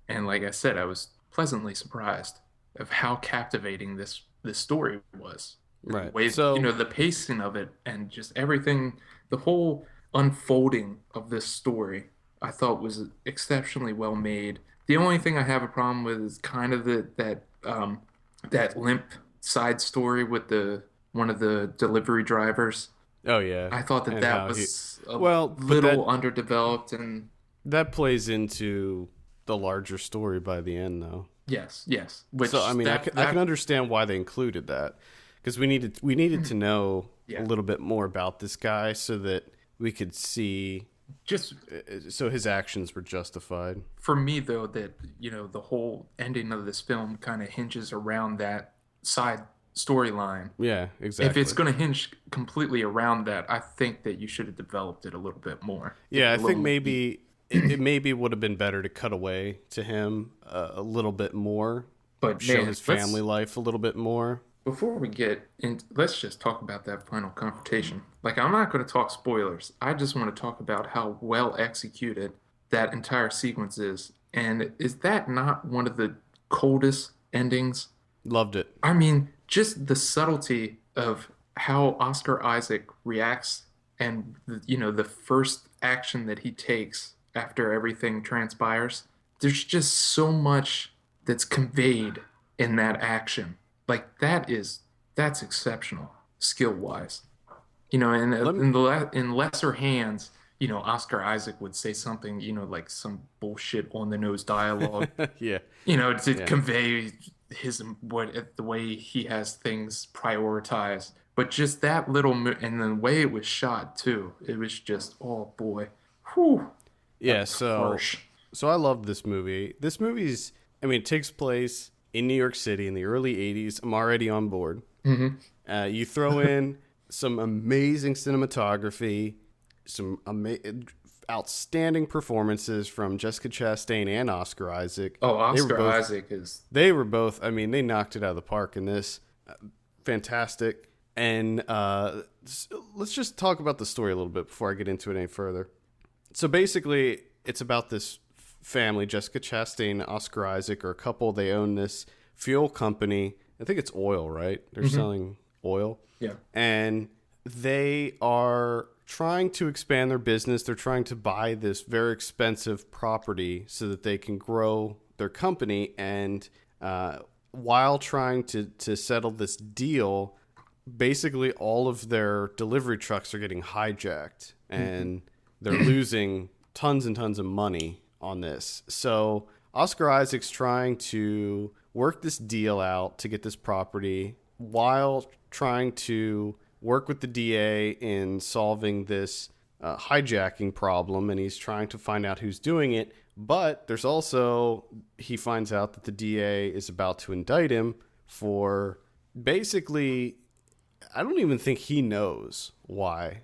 And like I said, I was pleasantly surprised of how captivating this story was. The Right. way, So the pacing of it and just everything, the whole unfolding of this story, I thought was exceptionally well made. The only thing I have a problem with is kind of that limp side story with the one of the delivery drivers. oh yeah, I thought that and that how he was a well, but little underdeveloped and that plays into the larger story by the end, though. yes, yes. So I Which mean, that I can that understand why they included that because we needed to know a yeah. little bit more about this guy so that we could see Just so his actions were justified. for me though, that the whole ending of this film kind of hinges around that side storyline. Yeah, If it's exactly. going to hinge completely around that, I think that you should have developed it a little bit more. Give Yeah, it I a think little more meat. maybe it maybe would have been better to cut away to him a little bit more, But show man, his family let's life a little bit more. before we get in, let's just talk about that final confrontation. Like, I'm not going to talk spoilers. I just want to talk about how well executed that entire sequence is. And is that not one of the coldest endings? Loved it. I mean, just the subtlety of how Oscar Isaac reacts and the first action that he takes after everything transpires. There's just so much that's conveyed in that action. Like that's exceptional skill wise. And Let me, in lesser hands, Oscar Isaac would say something, like some bullshit on the nose dialogue, yeah, to yeah. convey the way he has things prioritized. But just that little and the way it was shot too, it was just oh boy, whew, that Yeah, was so harsh. I love this movie. This movie's I mean, it takes place in New York City in the early 80s. I'm already on board. Hmm. You throw in some amazing cinematography, outstanding performances from Jessica Chastain and Oscar Isaac. Oh, They were Oscar both Isaac is I mean, they knocked it out of the park in this. Fantastic. And let's just talk about the story a little bit before I get into it any further. So basically, it's about this family, Jessica Chastain, Oscar Isaac, are a couple. They own this fuel company. I think it's oil, right? They're selling oil. yeah. And they are trying to expand their business. They're trying to buy this very expensive property so that they can grow their company. And while trying to settle this deal, basically all of their delivery trucks are getting hijacked and they're losing tons and tons of money on this. So Oscar Isaac's trying to work this deal out to get this property while trying to work with the DA in solving this hijacking problem, and he's trying to find out who's doing it. But there's also, he finds out that the DA is about to indict him for basically, I don't even think he knows why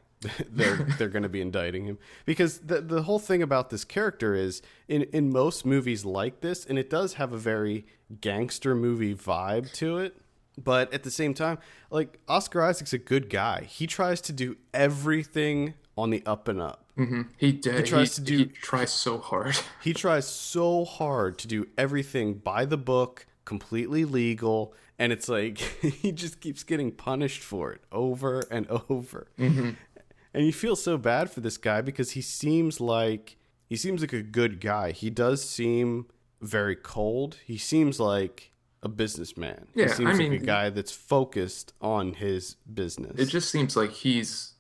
they're going to be indicting him, because the whole thing about this character is in most movies like this, and it does have a very gangster movie vibe to it, but at the same time, like, Oscar Isaac's a good guy. He tries to do everything on the up and up. He He did. tries to He do tries so hard. he tries so hard to do everything by the book, completely legal, and it's like he just keeps getting punished for it over and over. And you feel so bad for this guy because he seems like a good guy. He does seem very cold. He seems like a businessman. He Yeah, I seems like a mean, guy that's focused on his it business. just seems like he's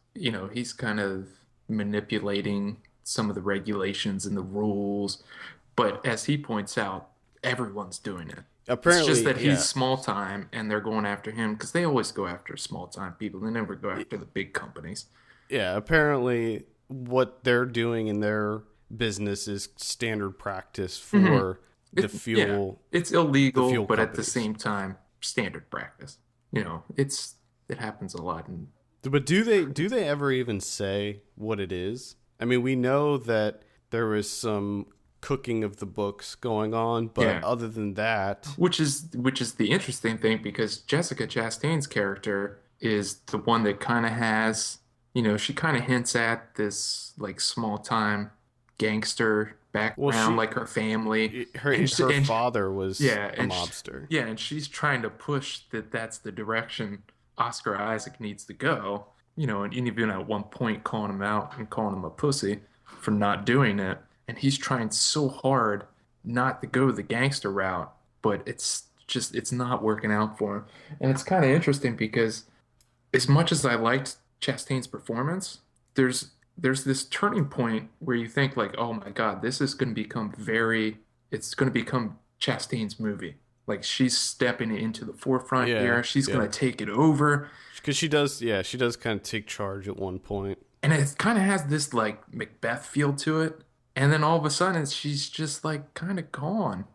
kind of manipulating some of the regulations and the rules. But as he points out, everyone's doing it. It's just Apparently, that he's yeah, small time and they're going after him because they always go after small time people. They never go after the big companies. yeah. Apparently, what they're doing in their business is standard practice Hmm. for the Yeah, fuel, it's the illegal, fuel but at the companies. same time, standard practice. It happens a lot. And But do they ever even say what it is? I mean, we know that there was some cooking of the books going on, but yeah, other than that, which is the interesting thing because Jessica Chastain's character is the one that kind of has, she kind of hints at this like small time gangster well, background, like her family, and her and father was yeah, a mobster. and she's trying to push that that's the direction Oscar Isaac needs to go, and even at one point calling him out and calling him a pussy for not doing it, and he's trying so hard not to go the gangster route, but it's not working out for him. And it's kind of interesting because as much as I liked Chastain's performance, there's there's this turning point where you think like, oh my God, this is going to become it's going to become Chastain's movie. Like she's stepping into the forefront Yeah, here. She's yeah. going to take it over. Because she does, yeah, she does kind of take charge at one point. And it kind of has this like Macbeth feel to it. And then all of a sudden she's just like kind of gone.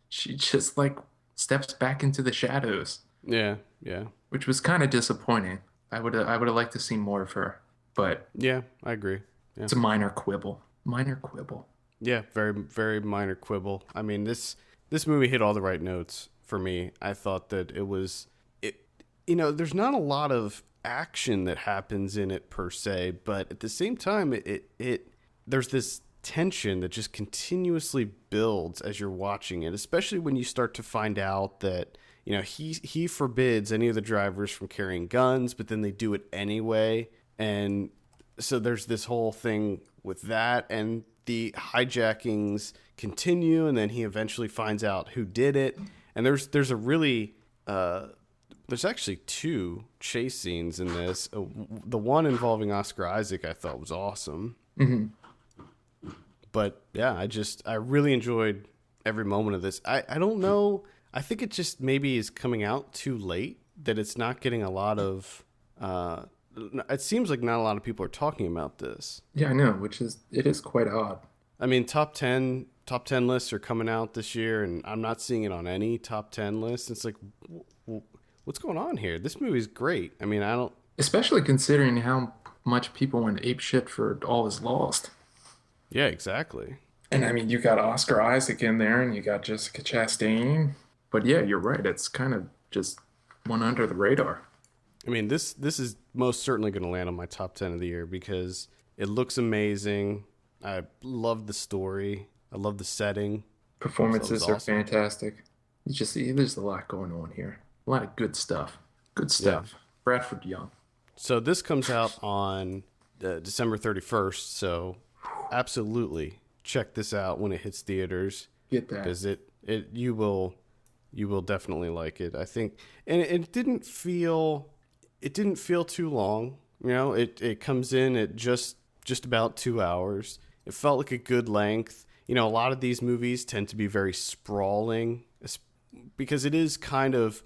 She just like steps back into the shadows, Yeah, yeah, which was kind of disappointing. I would have liked to see more of her, but yeah. I agree. Yeah, it's a minor quibble. Minor quibble. yeah. Very, very minor quibble. I mean, this movie hit all the right notes for me. I thought that it was it. There's not a lot of action that happens in it per se, but at the same time, it there's this tension that just continuously builds as you're watching it, especially when you start to find out that he forbids any of the drivers from carrying guns, but then they do it anyway. And so there's this whole thing with that, and the hijackings continue, and then he eventually finds out who did it. And there's a really there's actually two chase scenes in this. The one involving Oscar Isaac I thought was awesome. Hmm. But yeah, I really enjoyed every moment of this. I don't know. I think it just maybe is coming out too late that it's not getting a lot of. It seems like not a lot of people are talking about this. Yeah, I know, it is quite odd. I mean, top ten lists are coming out this year, and I'm not seeing it on any top 10 list. It's like, what's going on here? This movie's great. I mean, I don't. Especially considering how much people went ape shit for All Is Lost. Yeah, exactly. And I mean, you got Oscar Isaac in there and you got Jessica Chastain. But yeah, you're right. It's kind of just went under the radar. I mean, this is most certainly going to land on my top 10 of the year because it looks amazing. I love the story. I love the setting. So it was Performances are awesome. fantastic. You just see there's a lot going on here. A lot of good stuff. Good Yeah. stuff. Bradford Young. So this comes out on December 31st. So absolutely check this out when it hits theaters Get that. because you will definitely like it. I think, and it didn't feel too long. It comes in at just about 2 hours. It felt like a good length. A lot of these movies tend to be very sprawling because it is kind of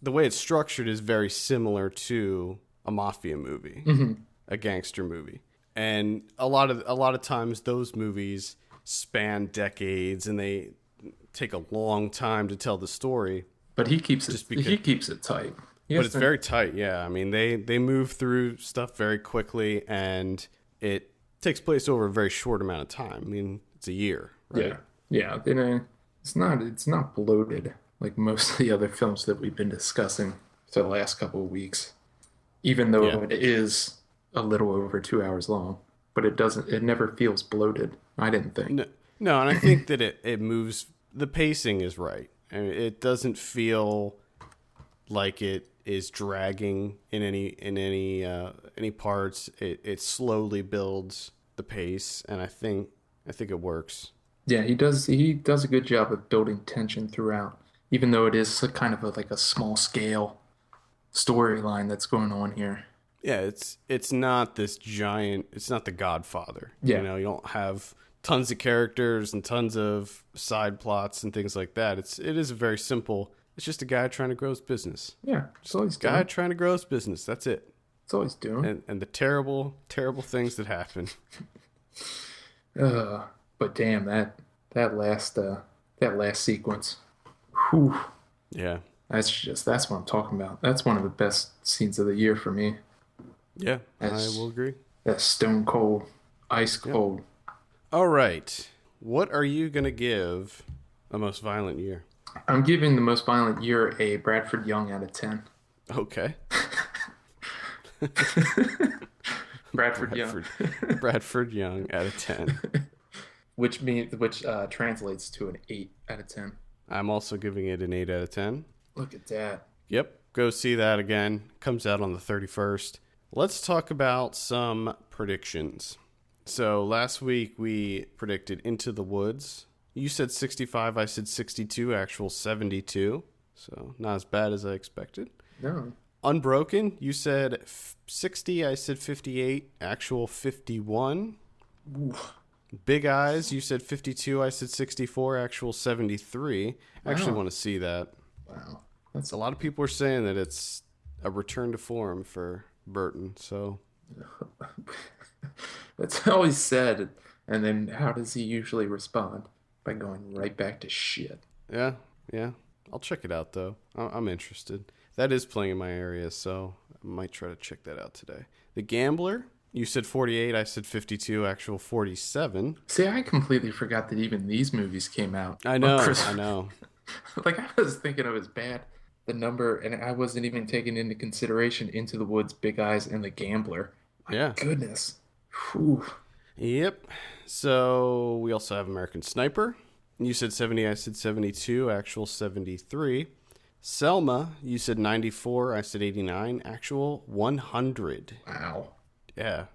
the way it's structured is very similar to a mafia movie, Hmm. a gangster movie. And a lot of times those movies span decades and they take a long time to tell the story But he keeps it just because he keeps it tight. He but has it's to, very tight. Yeah. I mean, they move through stuff very quickly and it takes place over a very short amount of time. I mean, it's a year, yeah. right? Yeah. It's not bloated like most of the other films that we've been discussing for the last couple of weeks. Even Yeah. though it is a little over 2 hours long, but it never feels bloated. I didn't think. No, no, and I think that it moves. The pacing is right. I mean, it doesn't feel like it is dragging in any parts. It slowly builds the pace, and I think it works. Yeah, he does a good job of building tension throughout, even though it is a kind of like a small scale storyline that's going on here. Yeah, it's not this giant. It's not The Godfather. Yeah. You know, you don't have tons of characters and tons of side plots and things like that. It is very simple. It's just a guy trying to grow his business. Yeah, that's all he's Guy doing. trying to grow his business. That's it. That's all he's doing. And the terrible things that happen. But damn, that last sequence. Whew. Yeah. That's what I'm talking about. That's one of the best scenes of the year for me. Yeah, That's, I will agree. That's stone cold, ice cold. All right. What are you going to give A Most Violent Year? I'm giving The Most Violent Year a Bradford Young out of 10. Okay. Bradford Young. Bradford Young out of 10. which translates to an 8 out of 10. I'm also giving it an 8 out of 10. Look at that. Yep. Go see that again. Comes out on the 31st. Let's talk about some predictions. So last week we predicted Into the Woods. You said 65, I said 62, actual 72. So not as bad as I expected. No. Unbroken, you said 60, I said 58, actual 51. Oof. Big Eyes, you said 52, I said 64, actual 73. I actually want to see that. Wow. A lot of people are saying that it's a return to form for Burton, so. That's all he said. And then how does he usually respond? By going right back to shit. Yeah. I'll check it out, though. I'm interested. That is playing in my area, so I might try to check that out today. The Gambler, you said 48, I said 52, actual 47. See, I completely forgot that even these movies came out. I know. Like, I was thinking of as bad the number, and I wasn't even taking into consideration Into the Woods, Big Eyes, and The Gambler. My goodness. Whew. Yep. So we also have American Sniper. You said 70, I said 72, actual 73. Selma, you said 94, I said 89, actual 100. Wow. Yeah.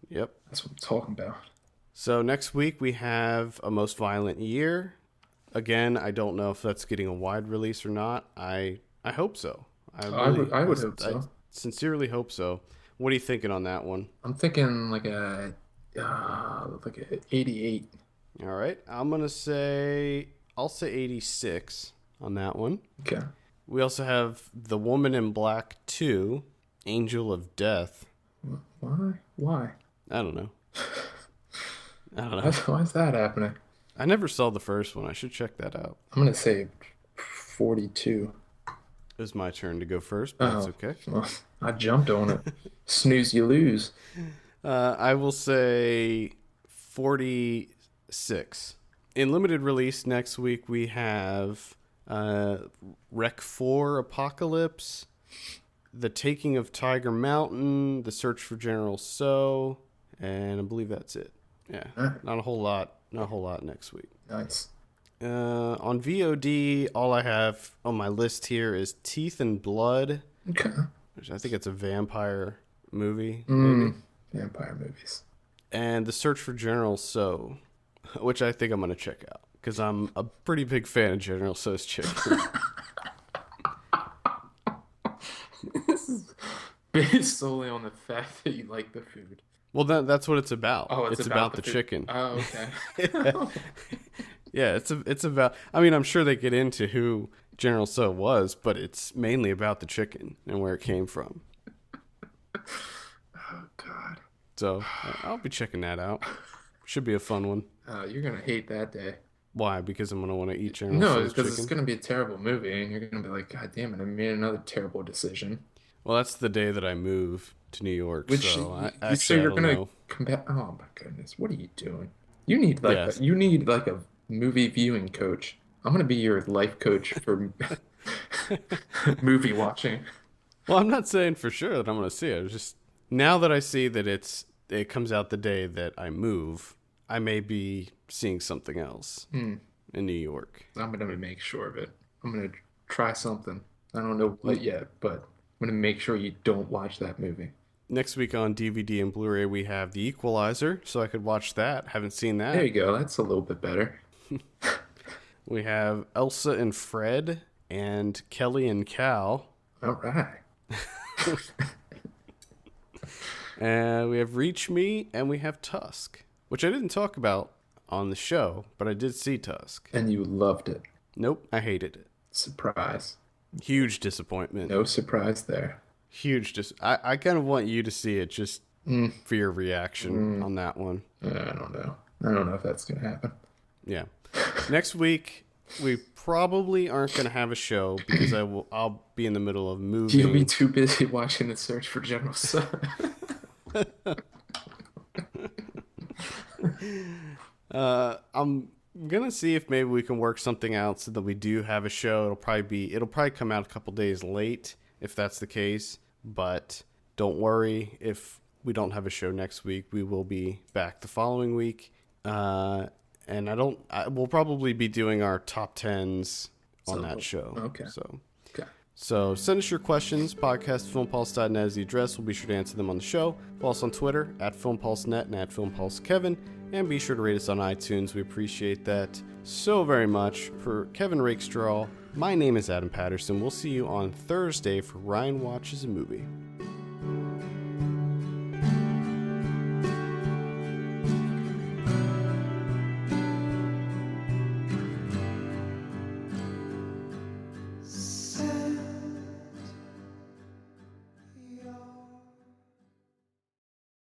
Yep. That's what I'm talking about. So next week we have A Most Violent Year. Again, I don't know if that's getting a wide release or not. I hope so. I would hope so. I sincerely hope so. What are you thinking on that one? I'm thinking like a 88. All right. I'll say 86 on that one. Okay. We also have The Woman in Black 2, Angel of Death. Why? I don't know. Why is that happening? I never saw the first one. I should check that out. I'm going to say 42. It was my turn to go first, but that's okay. Well, I jumped on it. Snooze, you lose. I will say 46. In limited release next week, we have Rec 4 Apocalypse, The Taking of Tiger Mountain, The Search for General So, and I believe that's it. Yeah, not a whole lot next week. Nice. On VOD, all I have on my list here is Teeth and Blood, Okay. which I think it's a vampire movie, maybe. Vampire movies. And The Search for General So, which I think I'm going to check out because I'm a pretty big fan of General So's chicken. This is based solely on the fact that you like the food. Well, that's what it's about. Oh, it's about the food. chicken. Oh, okay. Yeah, it's about. I mean, I'm sure they get into who General So was, but it's mainly about the chicken and where it came from. Oh God. So I'll be checking that out. Should be a fun one. You're gonna hate that day. Why? Because I'm gonna want to eat General No, So's because chicken? it's gonna be a terrible movie, and you're gonna be like, God damn it, I made another terrible decision. Well, that's the day that I move to New York. Which so so you're gonna know. come back. Oh my goodness, what are you doing? You need Yes. you need like a movie viewing coach. I'm gonna be your life coach for movie watching. Well, I'm not saying for sure that I'm going to see it. It's just now that I see that it comes out the day that I move, I may be seeing something else in New York. I'm gonna make sure of it. I'm gonna try something. I don't know what yet, but I'm gonna make sure you don't watch that movie. Next week on DVD and Blu-ray, we have The Equalizer, so I could watch that. Haven't seen that. There you go. That's a little bit better. We have Elsa and Fred and Kelly and Cal. All right. And we have Reach Me, and we have Tusk, which I didn't talk about on the show, but I did see Tusk. And you loved it. Nope, I hated it. Surprise. Huge disappointment. No surprise there. I kind of want you to see it just for your reaction on that one. I don't know. I don't know if that's going to happen. Yeah. Next week, we probably aren't going to have a show because I'll be in the middle of moving. You'll be too busy watching The Search for General Sun. I'm gonna see if maybe we can work something out so that we do have a show. It'll probably come out a couple days late if that's the case. But don't worry, if we don't have a show next week, we will be back the following week. And we'll probably be doing our top 10s on that show. Okay. So send us your questions. Podcastfilmpulse.net is the address. We'll be sure to answer them on the show. Follow us on Twitter @FilmPulseNet and @FilmPulseKevin. And be sure to rate us on iTunes. We appreciate that so very much. For Kevin Rakestraw, my name is Adam Patterson. We'll see you on Thursday for Ryan Watches a Movie.